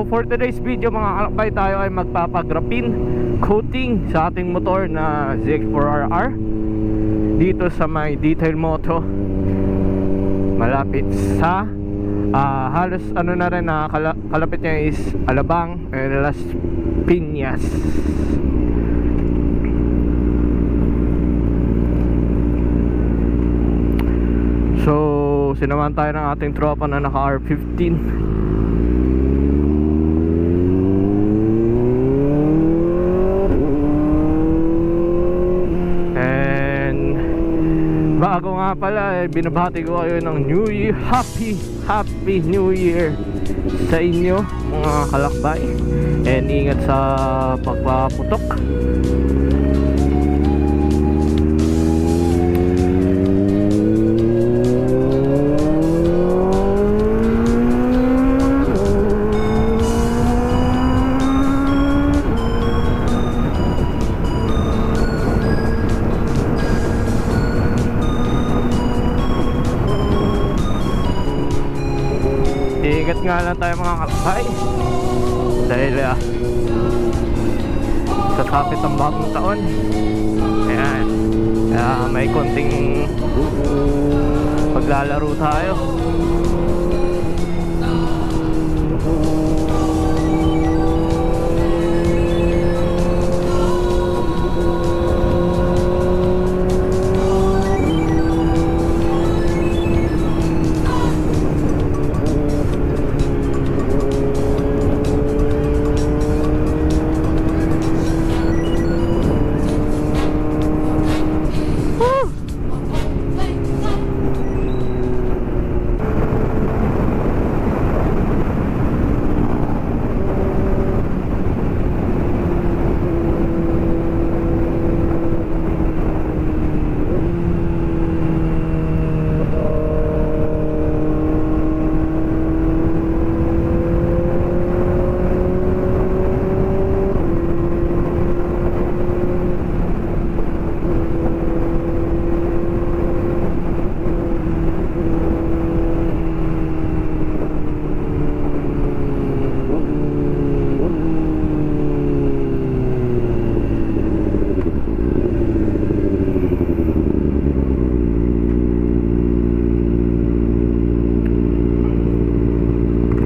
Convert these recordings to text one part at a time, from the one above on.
So for today's video mga kalakbay, tayo ay magpapagrapin coating sa ating motor na ZX4RR dito sa may Detail Moto, malapit sa halos ano na rin na kalapit niya is Alabang and Las Piñas. So sinamahan tayo ng ating tropa na naka R15. Bago nga pala, binabati ko kayo ng New Year. Happy New Year sa inyo mga kalakbay. And ingat sa pagpaputok. Ingat nga lang tayo mga kalakbay dahil sasapit ang bagong taon. Ayan, may konting paglalaro tayo.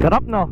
Sarap no?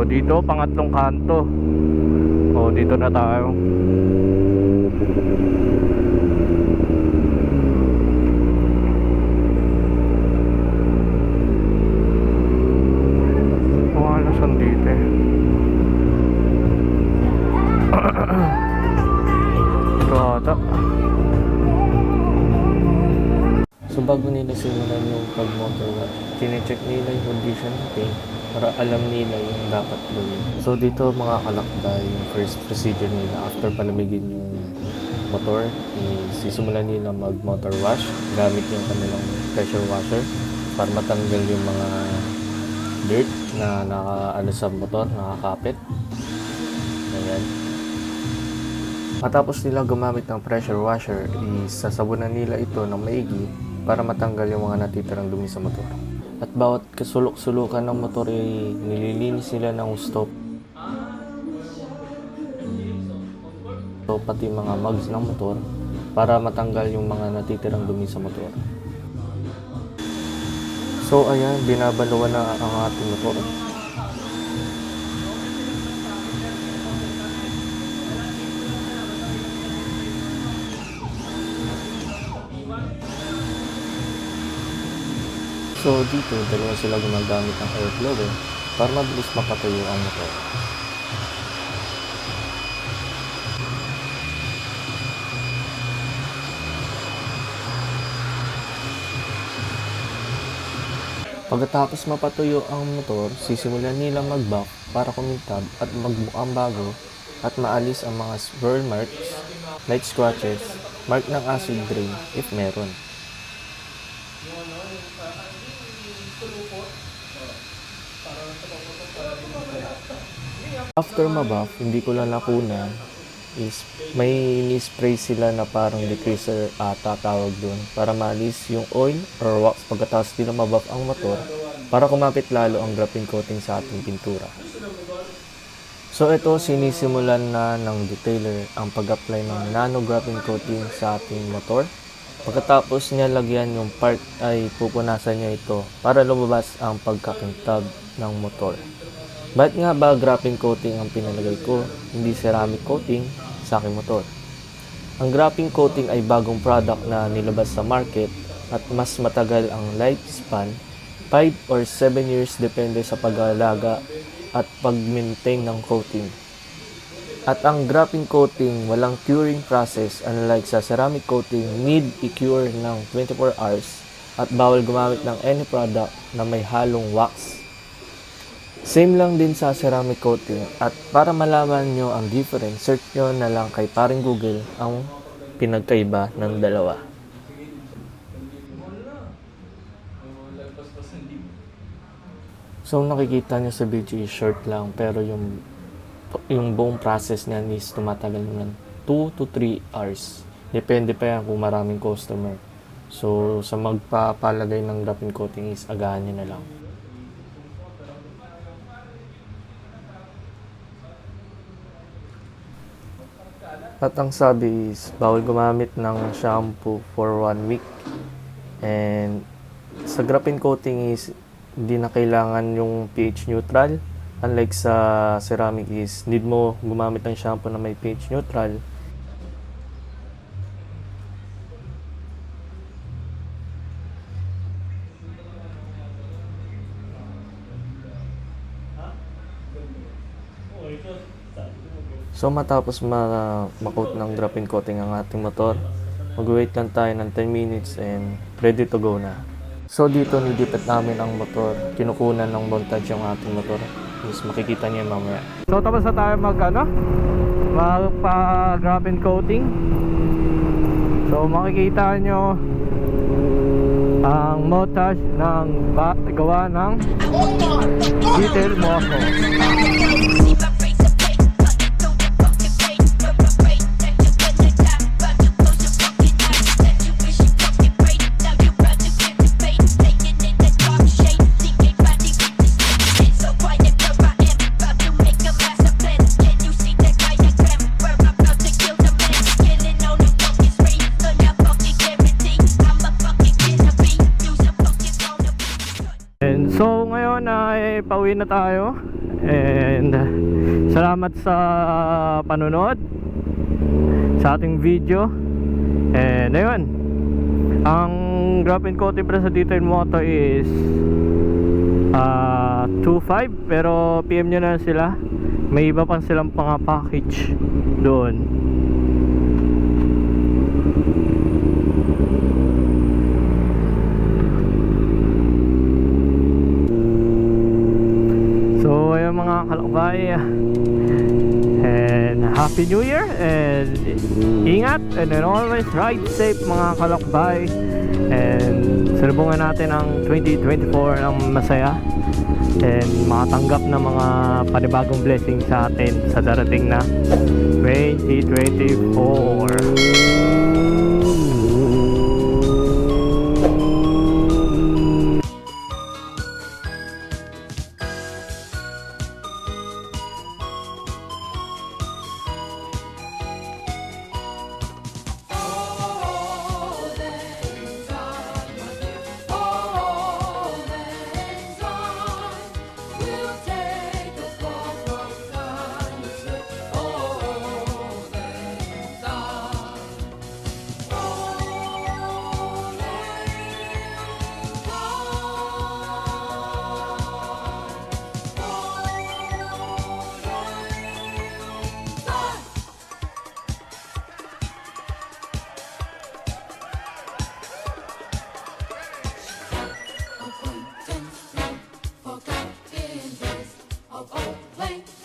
Dito, pangatlong kanto. O, dito na tayo. Ano saan dito eh? Ito ata. So bago nila simulan yung pag-motor wash, chine-check nila yung condition ng paint para alam nila yung dapat gawin. So dito mga kalakbay, yung first procedure nila after palamigin yung motor, sisimulan nila mag-motor wash gamit yung kanilang pressure washer para matanggal yung mga dirt na nakaano sa motor, nakakapit. Ayan. Matapos nila gumamit ng pressure washer, isasabunan nila ito ng maigi para matanggal yung mga natitirang dumi sa motor. At bawat kasulok-sulukan ng motor ay nililinis nila ng gusto. So, pati mga mugs ng motor para matanggal yung mga natitirang dumi sa motor. So ayan, binabaluan na ang ating motor. So dito, dalawa sila gumagamit ng air blower para mabilis mapatuyo ang motor. Pagkatapos mapatuyo ang motor, sisimulan nilang mag-buff para kumintab at magmukhang bago at maalis ang mga swirl marks, light scratches, mark ng acid drain if meron. After mabuff, hindi ko lang nakunan is may ni-spray sila na parang degreaser ata tawag doon para maalis yung oil or wax pagkatapos nila mabuff ang motor para kumapit lalo ang graphene coating sa ating pintura. So ito, sinisimulan na ng detailer ang pag-apply ng nano graphene coating sa ating motor. Pagkatapos niya lagyan yung part ay pupunasan niya ito para lumabas ang pagkakintab ng motor. Bakit nga ba graphene coating ang pinalagay ko, hindi ceramic coating sa aking motor? Ang graphene coating ay bagong product na nilabas sa market at mas matagal ang lifespan, 5 or 7 years depende sa pag-aalaga at pag-maintain ng coating. At ang graphene coating walang curing process, unlike sa ceramic coating need i-cure ng 24 hours at bawal gumamit ng any product na may halong wax. Same lang din sa ceramic coating at para malaman nyo ang difference, search nyo na lang kay paring Google ang pinagkaiba ng dalawa. So nakikita nyo sa video is short lang pero yung buong process niyan is tumatagal ng 2 to 3 hours. Depende pa yan kung maraming customer. So sa magpapalagay ng graphene coating is agahan nyo na lang. At ang sabi is, bawal gumamit ng shampoo for 1 week. And sa graphene coating is, hindi na kailangan yung pH neutral. Unlike sa ceramic is, need mo gumamit ng shampoo na may pH neutral. So matapos ma-coat ng graphene coating ang ating motor, mag-wait lang tayo ng 10 minutes and ready to go na. So dito nidipit namin ang motor, kinukunan ng voltage yung ating motor. Mas makikita niyo mamaya. So tapos na tayo magpa-graphene coating. So makikita nyo ang montage ng gawa ng detail motor. So ngayon ay pauwi na tayo and salamat sa panonood sa ating video. And ayun, ang graphene coating para sa detail motor is 2.5 pero PM nyo na sila, may iba pang silang pang package doon. So ayun mga kalakbay, and Happy New Year and ingat and then always ride safe mga kalakbay, and salubungan natin ang 2024 ng masaya and makatanggap ng mga panibagong blessing sa atin sa darating na 2024. We'll take the fall from kindness. Oh, then of old lang